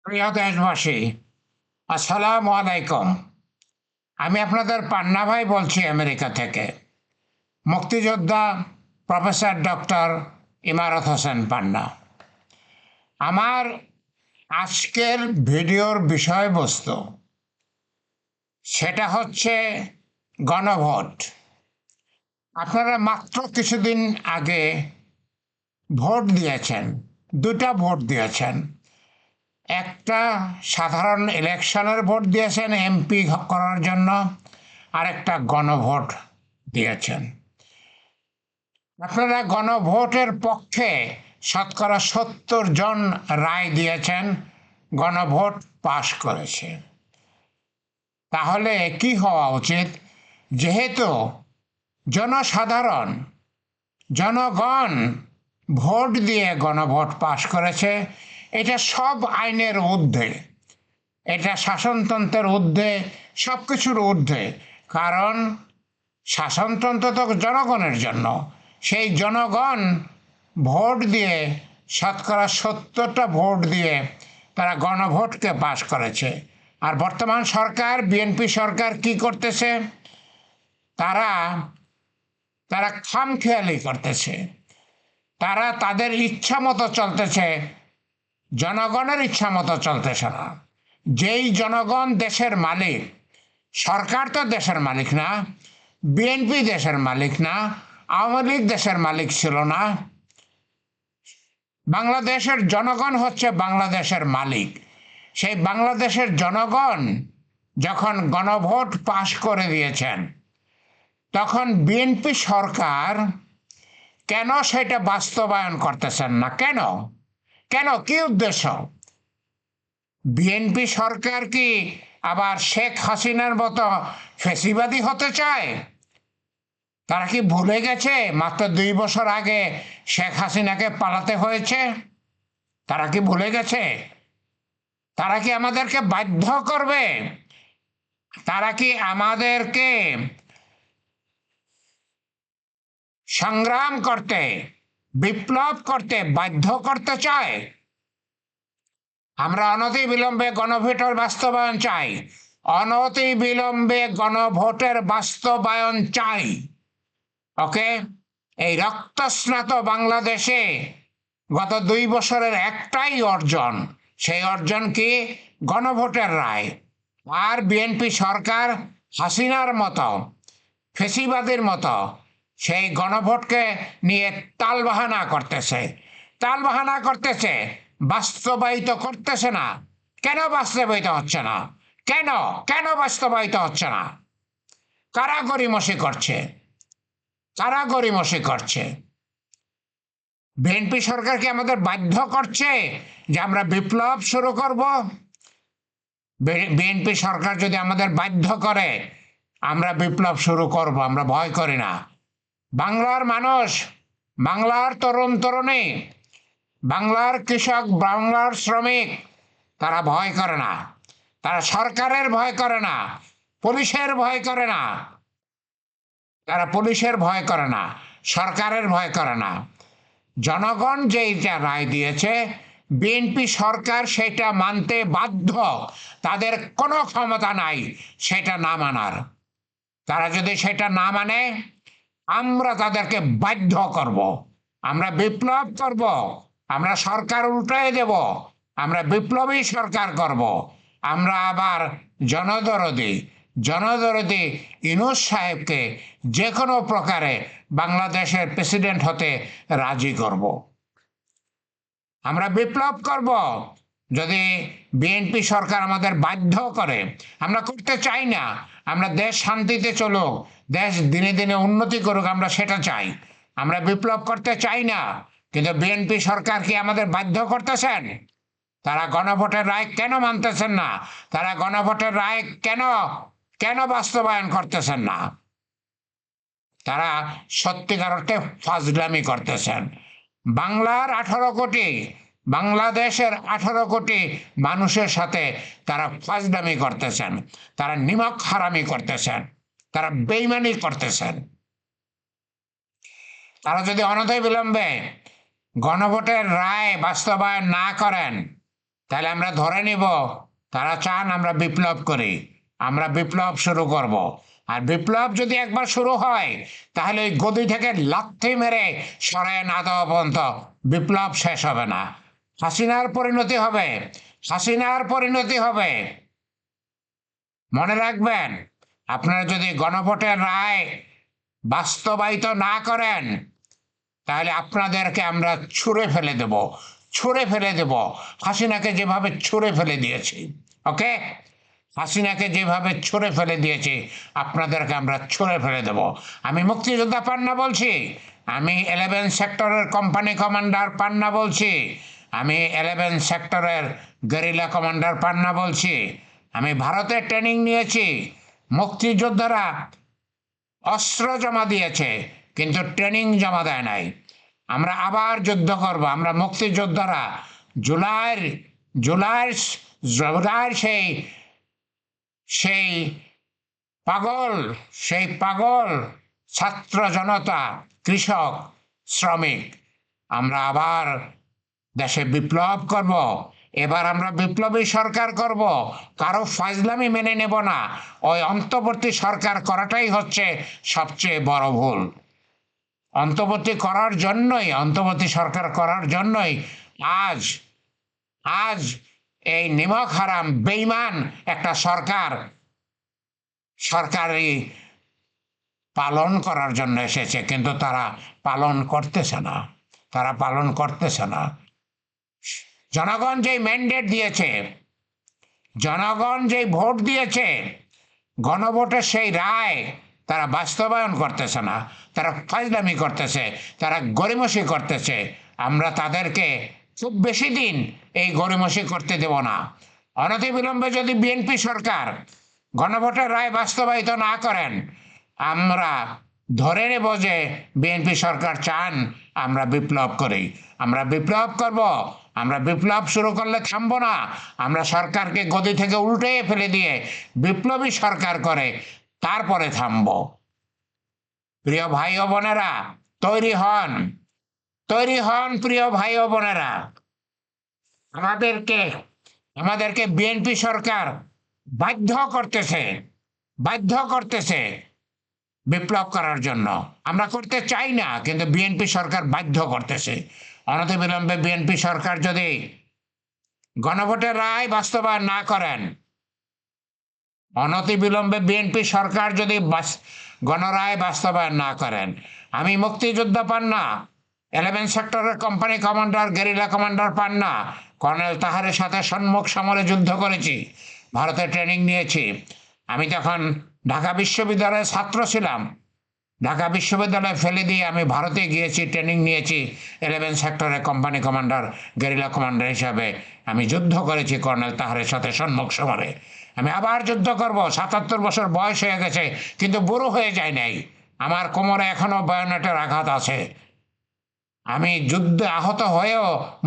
প্রিয় দেশবাসী, আসসালামু আলাইকুম। আমি আপনাদের পান্না ভাই বলছি আমেরিকা থেকে। মুক্তিযোদ্ধা প্রফেসর ডক্টর ইমারত হোসেন পান্না। আমার আজকের ভিডিওর বিষয়বস্তু সেটা হচ্ছে গণভোট। আপনারা মাত্র কিছুদিন আগে ভোট দিয়েছেন, দুটা ভোট দিয়েছেন। একটা সাধারণ ইলেকশনের ভোট দিয়েছেন এমপি করার জন্য, আর একটা গণভোট দিয়েছেন। আপনারা গণভোটের পক্ষে শতকরা ৭০ জন রায় দিয়েছেন, গণভোট পাশ করেছে। তাহলে কি হওয়া উচিত? যেহেতু জনসাধারণ, জনগণ ভোট দিয়ে গণভোট পাশ করেছে, এটা সব আইনের ঊর্ধ্বে, এটা শাসনতন্ত্রের ঊর্ধ্বে, সব কিছুর ঊর্ধ্বে। কারণ শাসনতন্ত্র তো জনগণের জন্য। সেই জনগণ ভোট দিয়ে, শতকরা ৭০টা ভোট দিয়ে তারা গণভোটকে পাশ করেছে। আর বর্তমান সরকার, বিএনপি সরকার কি করতেছে? তারা তারা খামখেয়ালি করতেছে। তারা তাদের ইচ্ছা মতো চলতেছে, জনগণের ইচ্ছা মতো চলতেছে না। যেই জনগণ দেশের মালিক, সরকার তো দেশের মালিক না, বিএনপি দেশের মালিক না, আওয়ামী লীগ দেশের মালিক ছিল না। বাংলাদেশের জনগণ হচ্ছে বাংলাদেশের মালিক। সেই বাংলাদেশের জনগণ যখন গণভোট পাশ করে দিয়েছেন, তখন বিএনপি সরকার কেন সেটা বাস্তবায়ন করতেছেন না? কেন কেন কি উদ্দেশ্য? বিএনপি সরকার কি আবার শেখ হাসিনার মতো ফ্যাসিবাদী হতে চায়? তারা কি ভুলে গেছে মাত্র ২ বছর আগে শেখ হাসিনাকে পালাতে হয়েছে? তারা কি ভুলে গেছে? তারা কি আমাদেরকে বাধ্য করবে? তারা কি আমাদেরকে সংগ্রাম করতে, বিপ্লব করতে বাধ্য করতে চায়? আমরা অনতিবিলম্বে গণভোটের বাস্তবায়ন চাই। অনতিবিলম্বে গণভোটের বাস্তবায়ন চাই। ওকে? এই রক্তস্নাত বাংলাদেশে গত ২ বছরের একটাই অর্জন, সেই অর্জন কি? গণভোটের রায়। আর বিএনপি সরকার হাসিনার মতো, ফেসিবাদের মতো সেই গণভোটকে নিয়ে তালবাহানা করতেছে, বাস্তবায়িত করতেছে না। কেন বাস্তবায়িত হচ্ছে না? কেন কেন বাস্তবায়িত হচ্ছে না? কারা গড়িমসি করছে? কারা গড়িমসি করছে? বিএনপি সরকারকে আমাদের বাধ্য করছে যে আমরা বিপ্লব শুরু করব। বিএনপি সরকার যদি আমাদের বাধ্য করে, আমরা বিপ্লব শুরু করব, আমরা ভয় করি না। বাংলার মানুষ, বাংলার তরুণ তরুণী, বাংলার কৃষক, বাংলার শ্রমিক, তারা ভয় করে না। তারা সরকারের ভয় করে না, পুলিশের ভয় করে না। তারা পুলিশের ভয় করে না, সরকারের ভয় করে না। জনগণ যেইটা রায় দিয়েছে, বিএনপি সরকার সেটা মানতে বাধ্য। তাদের কোনো ক্ষমতা নাই সেটা না মানার। তারা যদি সেটা না মানে, আমরা তাদেরকে বাধ্য করব। আমরা বিপ্লব করব, আমরা সরকার উল্টায় দেব, আমরা বিপ্লবী সরকার করব। আমরা আবার জনদরদি জনদরদি ইউনূস সাহেবকে যে কোনো প্রকারে বাংলাদেশের প্রেসিডেন্ট হতে রাজি করব। আমরা বিপ্লব করব যদি বিএনপি সরকার আমাদের বাধ্য করে। আমরা করতে চাই না। আমরা দেশ শান্তিতে চলুক, দেশ দিনে দিনে উন্নতি করুক, আমরা সেটা চাই। আমরা বিপ্লব করতে চাই না। কিন্তু বিএনপি সরকার কি আমাদের বাধ্য করতেছেন? তারা গণভোটের রায় কেন মানতেছেন না? তারা গণভোটের রায় কেন কেন বাস্তবায়ন করতেছেন না? তারা সত্যিকার অর্থে ফাজলামি করতেছেন। বাংলার ১৮ কোটি, বাংলাদেশের ১৮ কোটি মানুষের সাথে তারা ফাজলামি করতেছেন, তারা নিমক হারামি করতেছেন, তারা বেইমানি করতেছেন। তারা যদি অনতিবিলম্বে গণভোটের রায় বাস্তবায়ন না করেন, তাহলে আমরা ধরে নিব তারা চান আমরা বিপ্লব করি, আমরা বিপ্লব শুরু করব। আর বিপ্লব যদি একবার শুরু হয় তাহলে ওই গদি থেকে লাথি মেরে সরায় না দেওয়া পর্যন্ত বিপ্লব শেষ হবে না। হাসিনার পরিণতি হবে, হাসিনার পরিণতি হবে। মনে রাখবেন, আপনারা যদি গণভোটের রায় বাস্তবায়িত না করেন তাহলে আপনাদেরকে আমরা ছুঁড়ে ফেলে দেব, ছুঁড়ে ফেলে দেব, হাসিনাকে যেভাবে ছুঁড়ে ফেলে দিয়েছি। ওকে, হাসিনাকে যেভাবে ছুঁড়ে ফেলে দিয়েছি আপনাদেরকে আমরা ছুঁড়ে ফেলে দেব। আমি মুক্তিযোদ্ধা পান্না বলছি, আমি 11 সেক্টরের কোম্পানি কমান্ডার পান্না বলছি, আমি 11 সেক্টরের গেরিলা কমান্ডার পান্না বলছি। আমি ভারতে ট্রেনিং নিয়েছি। মুক্তিযোদ্ধারা অস্ত্র জমা দিয়েছে কিন্তু ট্রেনিং জমা দেয় নাই। আমরা আবার যুদ্ধ করব। আমরা মুক্তিযোদ্ধারা জুলাইয়ের জুলাইয়ের জুলাইয়ের সেই সেই পাগল সেই পাগল ছাত্র জনতা, কৃষক, শ্রমিক, আমরা আবার দেশে বিপ্লব করব। এবার আমরা বিপ্লবী সরকার করব, কারো ফাজলামি মেনে নেব না। ওই অন্তর্বর্তী সরকার করাটাই হচ্ছে সবচেয়ে বড় ভুল। অন্তর্বর্তী সরকার করার জন্যই আজ আজ এই নিমক হারাম বেঈমান একটা সরকারি পালন করার জন্য এসেছে, কিন্তু তারা পালন করতেছে না, তারা পালন করতেছে না। জনগণ যেই ম্যান্ডেট দিয়েছে, জনগণ যেই ভোট দিয়েছে, গণভোটের সেই রায় তারা বাস্তবায়ন করতেছে না, তারা ফাজলামি করতেছে, তারা গড়িমসি করতেছে। আমরা তাদেরকে খুব বেশি দিন এই গড়িমসি করতে দেব না। অনতিবিলম্বে যদি বিএনপি সরকার গণভোটের রায় বাস্তবায়িত না করেন, আমরা ধরে নেব যে বিএনপি সরকার চান আমরা বিপ্লব করি। আমরা বিপ্লব করব। আমরা বিপ্লব শুরু করলে থামবো না। আমরা সরকারকে গদি থেকে উল্টে ফেলে দিয়ে বিপ্লবী সরকার করে তারপরে থামবো। প্রিয় ভাই ও বোনেরা, তৈরি হন, তৈরি হন প্রিয় ভাই ও বোনেরা। আমাদেরকে বিএনপি সরকার বাধ্য করতেছে, বাধ্য করতেছে বিপ্লব করার জন্য। আমরা করতে চাই না, কিন্তু বিএনপি সরকার বাধ্য করতেছে। অনতিবিলম্বে বিএনপি সরকার যদি গণভোটের রায় বাস্তবায়ন না করেন, অনতিবিলম্বে বিএনপি সরকার যদি গণরায় বাস্তবায়ন না করেন, আমি মুক্তিযোদ্ধা পান্না, 11 সেক্টরের কোম্পানি কমান্ডার, গেরিলা কমান্ডার পান্না, কর্নেল তাহারের সাথে সম্মুখ সমরে যুদ্ধ করেছি, ভারতে ট্রেনিং নিয়েছি। আমি তখন ঢাকা বিশ্ববিদ্যালয়ের ছাত্র ছিলাম। ঢাকা বিশ্ববিদ্যালয় ফেলে দিয়ে আমি ভারতে গিয়েছি, ট্রেনিং নিয়েছি। 11 সেক্টরের কোম্পানি কমান্ডার, গেরিলা কমান্ডার হিসাবে আমি যুদ্ধ করেছি কর্নেল তাহারের সাথে সম্মুখ সমরে। আমি আবার যুদ্ধ করব। 77 বছর বয়স হয়ে গেছে, কিন্তু বুড়ো হয়ে যায় নাই। আমার কোমরে এখনো বায়োনেটের আঘাত আছে। আমি যুদ্ধে আহত হয়েও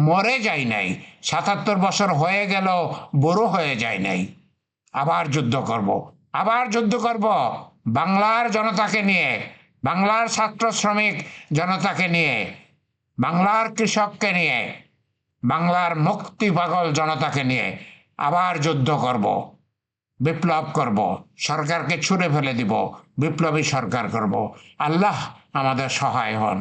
মরে যাই নাই। 77 বছর হয়ে গেল, বুড়ো হয়ে যায় নাই। আবার যুদ্ধ করব, আবার যুদ্ধ করব বাংলার জনতাকে নিয়ে, বাংলার ছাত্র শ্রমিক জনতাকে নিয়ে, বাংলার কৃষককে নিয়ে, বাংলার মুক্তি পাগল জনতাকে নিয়ে আবার যুদ্ধ করব, বিপ্লব করব, সরকারকে ছুঁড়ে ফেলে দিব, বিপ্লবী সরকার করব। আল্লাহ আমাদের সহায় হন,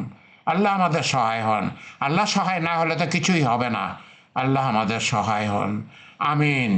আল্লাহ আমাদের সহায় হন। আল্লাহ সহায় না হলে তো কিছুই হবে না। আল্লাহ আমাদের সহায় হন। আমিন।